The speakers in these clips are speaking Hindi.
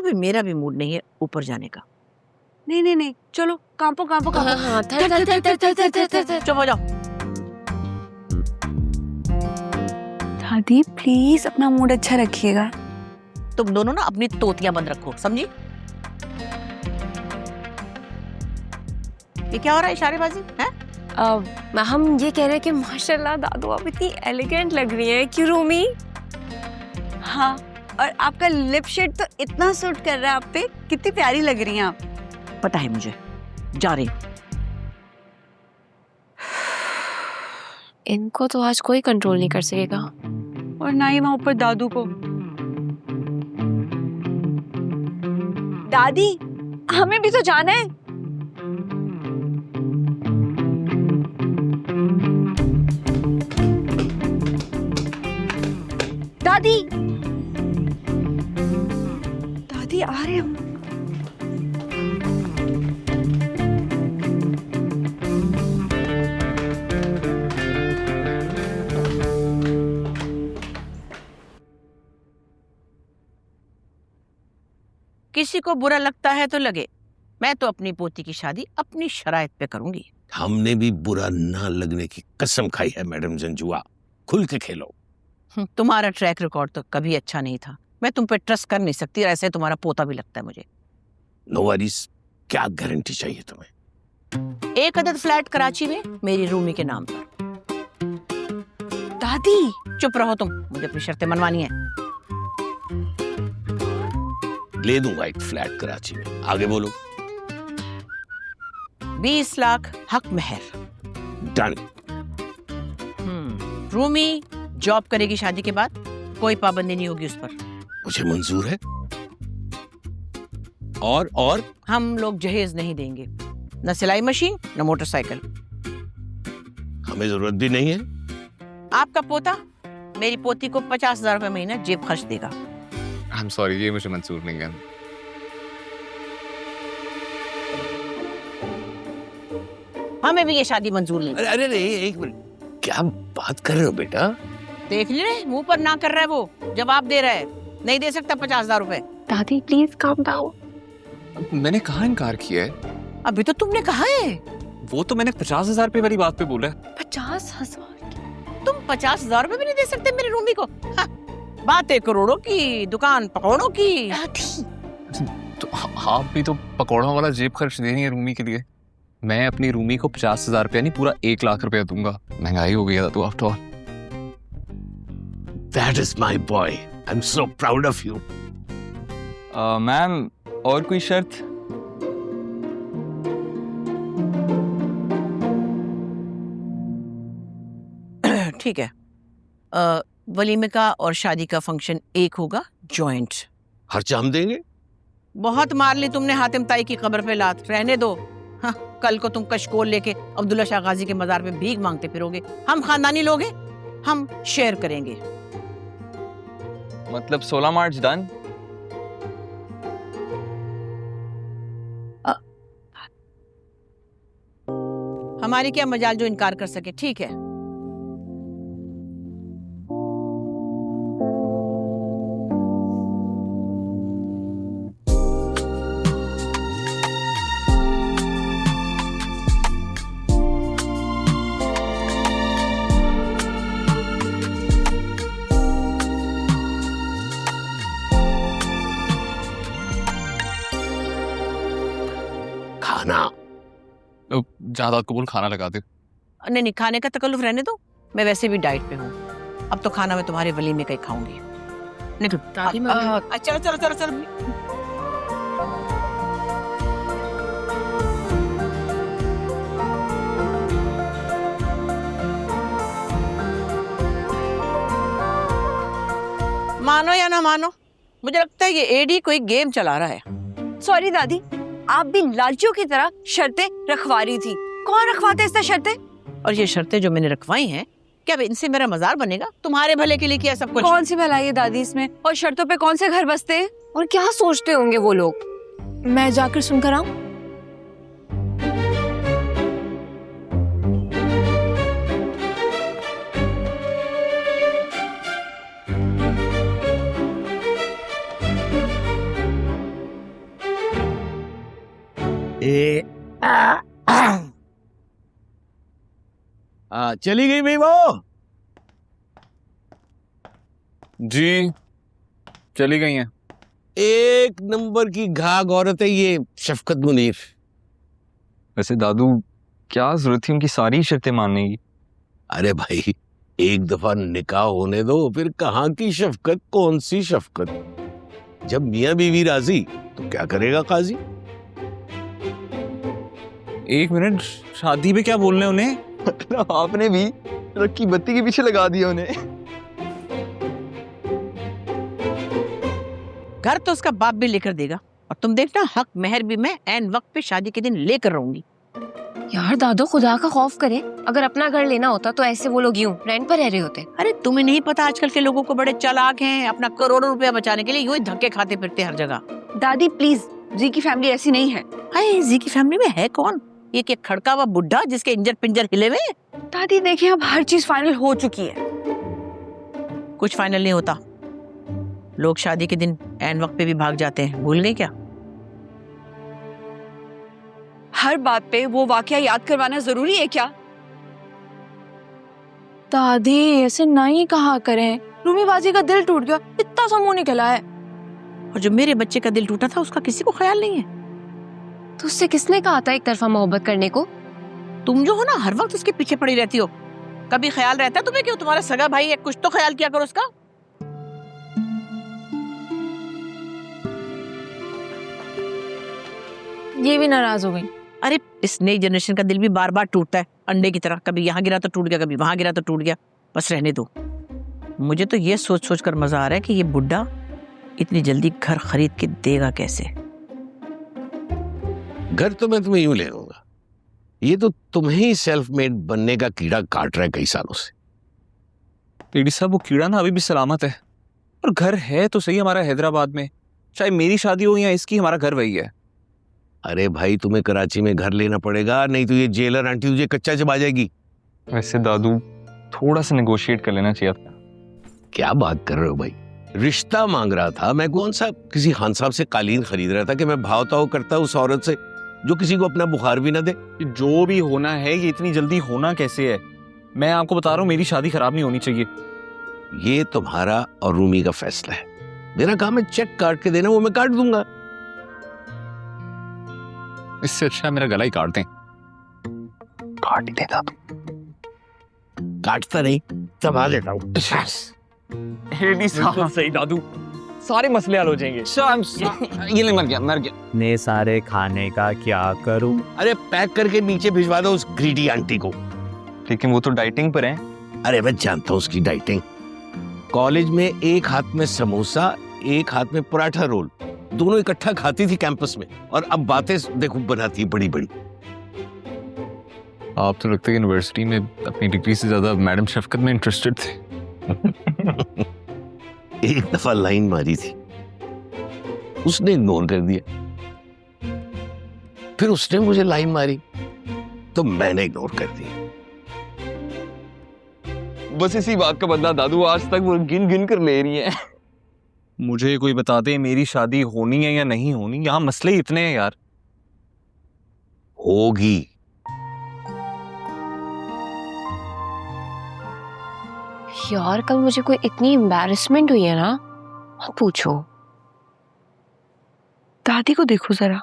अभी मेरा भी मूड नहीं है ऊपर जाने का। नहीं नहीं नहीं, चलो कांपो कांपो कांपो। हाँ, थर थर थर थर थर थर थर थर। चुप हो जाओ। दादी प्लीज अपना मूड अच्छा रखिएगा। तुम दोनों ना अपनी तोतियां बंद रखो, समझी? ये क्या हो रहा है, इशारेबाजी है? हम ये कह रहे हैं कि माशाल्लाह दादू आप इतनी एलिगेंट लग रही हैं। क्यों रूमी? हाँ, और आपका लिप शेड तो इतना सूट कर रहा है आप पे, कितनी प्यारी लग रही हैं आप। पता है मुझे, जा रही हूं। इनको तो आज कोई कंट्रोल नहीं कर सकेगा। और ना ही वहां ऊपर दादू को। दादी हमें भी तो जाना है। दादी दादी आ रहे हम। किसी को बुरा लगता है तो लगे, मैं तो अपनी पोती की शादी अपनी शराइत पे करूंगी। हमने भी बुरा ना लगने की कसम खाई है मैडम जंजुआ, खुल के खेलो। तुम्हारा ट्रैक रिकॉर्ड तो कभी अच्छा नहीं था, मैं तुम पे ट्रस्ट कर नहीं सकती, और ऐसे तुम्हारा पोता भी लगता है मुझे। नो वरीज, क्या गारंटी चाहिए तुम्हें? एक अदद फ्लैट कराची में मेरी रूमी के नाम पर। दादी चुप रहो तुम, मुझे अपनी शर्तें मनवानी है। ले दूंगा एक फ्लैट कराची में, आगे बोलो। 20 लाख हक मेहर। डन। रूमी जॉब करेगी शादी के बाद, कोई पाबंदी नहीं होगी उस पर। मुझे मंजूर है। और हम लोग जहेज नहीं देंगे, न सिलाई मशीन न मोटरसाइकिल। हमें जरूरत भी नहीं है। आपका पोता मेरी पोती को 50,000 रुपए महीना जेब खर्च देगा। I'm sorry, ये मुझे मंजूर नहीं है। हमें भी ये शादी मंजूर नहीं। अरे अरे एक मिनट, क्या बात कर रहे हो बेटा? देख ले, मुंह पर ना कर रहा है वो, जवाब दे रहा है। नहीं दे सकता 50,000 रुपए। दादी प्लीज काम डाउन। मैंने कहाँ इनकार किया है? अभी तो तुमने कहा है। वो तो मैंने 50,000 रुपए वाली बात पे बोला है। 50,000? तुम 50,000 रुपए भी नहीं दे सकते मेरी रूमी को? हाँ, बातें करोड़ों की, दुकान पकौड़ों की। तो आप भी तो पकौड़ों वाला जेब खर्च दे रही है रूमी के लिए। मैं अपनी रूमी को 50,000 रुपया नहीं, पूरा 1 लाख रुपया दूंगा। महंगाई हो गई है तो after all. That is my boy. I'm so proud of you. Ma'am और कोई शर्त? ठीक है, वलीमे का और शादी का फंक्शन एक होगा, जॉइंट। खर्चा हम देंगे। बहुत मार ली तुमने हातिम ताई की कब्र पे लात, रहने दो। हाँ, कल को तुम कशकोल लेके अब्दुल्ला शाह गाजी के मजार पे भीख मांगते फिरोगे। हम खानदानी लोग हैं, हम शेयर करेंगे। मतलब 16 मार्च डन। हमारी क्या मजाल जो इनकार कर सके। ठीक है, खाना ज्यादा कबूल खाना लगा दे। नहीं नहीं, खाने का तकल्लुफ रहने दो, मैं वैसे भी डाइट पे हूँ। अब तो खाना मैं तुम्हारे वलीमे का ही खाऊंगी। निकलो। दादी चलो चलो चलो चलो। मानो या ना मानो, मुझे लगता है ये एडी कोई गेम चला रहा है। सॉरी दादी, आप भी लालचियों की तरह शर्तें रखवा रही थी। कौन रखवाते इस तरह शर्तें? और ये शर्तें जो मैंने रखवाई हैं, क्या इनसे मेरा मजार बनेगा? तुम्हारे भले के लिए किया सब कुछ। कौन सी भलाई है दादी इसमें? और शर्तों पे कौन से घर बसते हैं? और क्या सोचते होंगे वो लोग? मैं जाकर सुनकर आऊं? चली गई भाई वो। जी चली गई हैं। एक नंबर की घाघ औरत है ये शफकत मुनीर। वैसे दादू क्या जरूरत थी उनकी सारी शर्तें मानने की? अरे भाई एक दफा निकाह होने दो, फिर कहाँ की शफकत, कौन सी शफकत। जब मियां बीवी राजी तो क्या करेगा काजी। एक मिनट, शादी पे क्या बोलने उन्हें? आपने भी रखी बत्ती के पीछे लगा दिया उन्हें। घर तो उसका बाप भी लेकर देगा, और तुम देखना हक मेहर भी मैं ऐन वक्त पे शादी के दिन लेकर रहूंगी। यार दादू खुदा का खौफ करे, अगर अपना घर लेना होता तो ऐसे वो लोग यूं रेंट पर रह रहे होते। अरे तुम्हें नहीं पता आजकल के लोगों को बड़े चालाक हैं, अपना करोड़ों रुपया बचाने के लिए यूं ही धक्के खाते फिरते हर जगह। दादी प्लीज, जी की फैमिली ऐसी नहीं है। हाय, जी की फैमिली में है कौन? ये क्या खड़का हुआ बुढ़ा जिसके इंजर पिंजर हिले हुए? दादी देखिए अब हर चीज फाइनल हो चुकी है। कुछ फाइनल नहीं होता। लोग शादी के दिन ऐन वक्त पे भी भाग जाते हैं, भूल गई क्या? हर बात पे वो वाकया याद करवाना जरूरी है क्या? दादी ऐसे नहीं कहा करें, रूमी बाजी का दिल टूट गया, इतना सा मुंह निकला है। और जो मेरे बच्चे का दिल टूटा था उसका किसी को ख्याल नहीं है। तो उससे किसने कहा था एक तरफा मोहब्बत करने को? तुम जो हो ना हर वक्त उसके पीछे पड़ी रहती हो। कभी ख्याल रहता है तुम्हें कि वो तुम्हारा सगा भाई है? कुछ तो ख्याल किया करो उसका। ये भी नाराज हो गई। अरे इस नई जनरेशन का दिल भी बार बार टूटता है, अंडे की तरह। कभी यहाँ गिरा तो टूट गया, कभी वहां गिरा तो टूट गया। बस रहने दो। मुझे तो ये सोच सोच कर मजा आ रहा है कि ये बुड्ढा इतनी जल्दी घर खरीद के देगा कैसे। घर तो मैं तुम्हें यूं ले लूंगा, ये तो तुम्हें ही सेल्फ मेड बनने का कीड़ा काट रहा है कई सालों से। लेडी साहब वो कीड़ा ना अभी भी सलामत है, और घर है तो सही हमारा हैदराबाद में। चाहे मेरी शादी हो या इसकी, हमारा घर वही है। अरे भाई तुम्हें कराची में घर लेना पड़ेगा, नहीं तो ये जेलर आंटी तुझे कच्चा चबा जाएगी। वैसे दादू थोड़ा सा नेगोशिएट कर लेना चाहिए था। क्या बात कर रहे हो भाई, रिश्ता मांग रहा था मैं, कौन सा किसी खान साहब से कालीन खरीद रहा था कि मैं भाव ताव करता उस औरत से जो किसी को अपना बुखार भी ना दे। जो भी होना है ये इतनी जल्दी होना कैसे है? मैं आपको बता रहा हूँ, मेरी शादी खराब नहीं होनी चाहिए। ये तुम्हारा और रूमी का फैसला है। मेरा काम है चेक काट के देना, वो मैं काट दूंगा। इससे अच्छा मेरा गला ही काट दें। काट ही दे दादू। काटता नहीं, चबा देता हूँ। सही दादू, सारे मसले हल हो जाएंगे। ये ले, मर गया। ने सारे खाने का क्या करूं? अरे पैक करके नीचे भिजवा दो उस ग्रीडी आंटी को। लेकिन वो तो डाइटिंग पर हैं। अरे मैं जानता हूँ उसकी डाइटिंग। कॉलेज में एक हाथ में समोसा, एक हाथ में पराठा रोल, दोनों इकट्ठा खाती थी कैंपस में, और अब बातें देखो बनाती है बड़ी बड़ी। आप तो लगता है यूनिवर्सिटी में अपनी डिग्री से ज्यादा मैडम शफकत में इंटरेस्टेड थे। एक दफा लाइन मारी थी, उसने इग्नोर कर दिया। फिर उसने मुझे लाइन मारी तो मैंने इग्नोर कर दिया। बस इसी बात का बदला दादू आज तक वो गिन गिन कर ले रही है। मुझे कोई बता दे मेरी शादी होनी है या नहीं होनी। यहाँ मसले ही इतने हैं यार। होगी। यार कल मुझे कोई इतनी एम्बैरेसमेंट हुई है ना, मत पूछो। दादी को देखो जरा,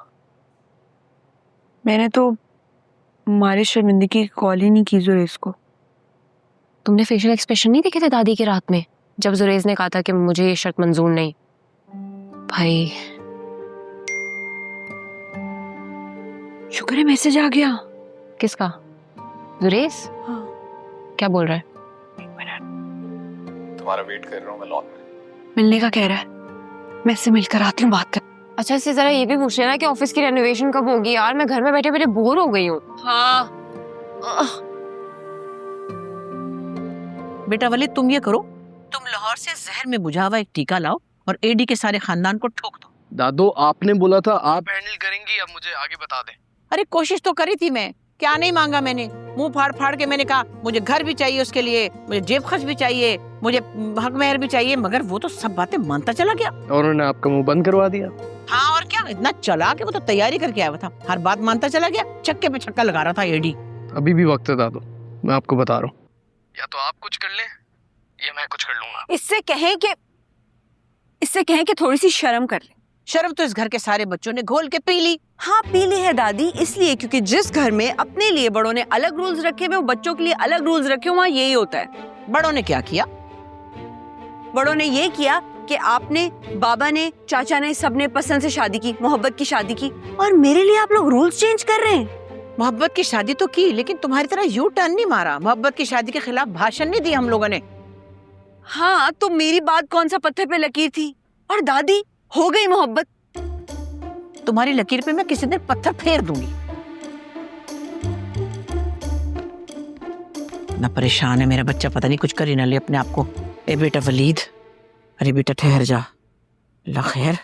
मैंने तो हमारी शर्मिंदगी की कॉल ही नहीं की जुरेज को। तुमने फेशियल एक्सप्रेशन नहीं देखे थे दादी की रात में, जब जुरेज ने कहा था कि मुझे ये शर्त मंजूर नहीं? भाई शुक्र है मैसेज आ गया। किसका? जुरेज? हाँ। क्या बोल रहा है? तुम्हारा वेट कर रहा हूँ मैं लॉन में। मिलने का कह रहा है, मैं इससे मिलकर आती हूँ, बात कर। अच्छा इससे जरा ये भी पूछ लेना कि ऑफिस की रेनोवेशन कब होगी यार, मैं घर में बैठे बैठे बोर हो गई हूँ। हाँ बेटा वली, तुम ये करो, तुम लाहौर से जहर में बुझा हुआ एक टीका लाओ और एडी के सारे खानदान को ठोक दो। दादू आपने बोला था आप हैंडल करेंगी, अब मुझे आगे बता दें। अरे कोशिश तो करी थी मैं, क्या नहीं मांगा मैंने। मुंह फाड़ फाड़ के मैंने कहा मुझे घर भी चाहिए, उसके लिए मुझे जेब खर्च भी चाहिए, मुझे हक मेहर भी चाहिए, मगर वो तो सब बातें मानता चला गया। और उन्होंने आपका मुंह बंद करवा दिया। हाँ और क्या, गया, इतना चला कि वो तो तैयारी करके आया हुआ था, हर बात मानता चला गया, छक्के पे छक्का लगा रहा था एडी। अभी भी वक्त है दादू, मैं आपको बता रहा हूँ, या तो आप कुछ कर लें या मैं कुछ कर लूंगा। इससे कहें कि थोड़ी सी शर्म कर ले। शर्म तो इस घर के सारे बच्चों ने घोल के पी ली। हाँ पी ली है दादी, इसलिए क्योंकि जिस घर में अपने लिए बड़ों ने अलग रूल्स रखे हुए, बच्चों के लिए अलग रूल्स रखे हुए, वहाँ यही होता है। बड़ों ने क्या किया? बड़ों ने ये किया कि आपने, बाबा ने, चाचा ने, सबने पसंद से शादी की, मोहब्बत की शादी की, और मेरे लिए आप लोग रूल्स चेंज कर रहे हैं। मोहब्बत की शादी तो की, लेकिन तुम्हारी तरह यू टर्न नहीं मारा, मोहब्बत की शादी के खिलाफ भाषण नहीं दिया हम लोगों ने। हाँ तो मेरी बात कौन सा पत्थर पे लकीर थी, और दादी हो गई मोहब्बत। तुम्हारी लकीर पे मैं किसी दिन पत्थर फेर दूंगी। ना परेशान है मेरा बच्चा, पता नहीं कुछ कर ही ना ले अपने आप को। ए बेटा वलीद, अरे बेटा ठहर जा, ला खैर।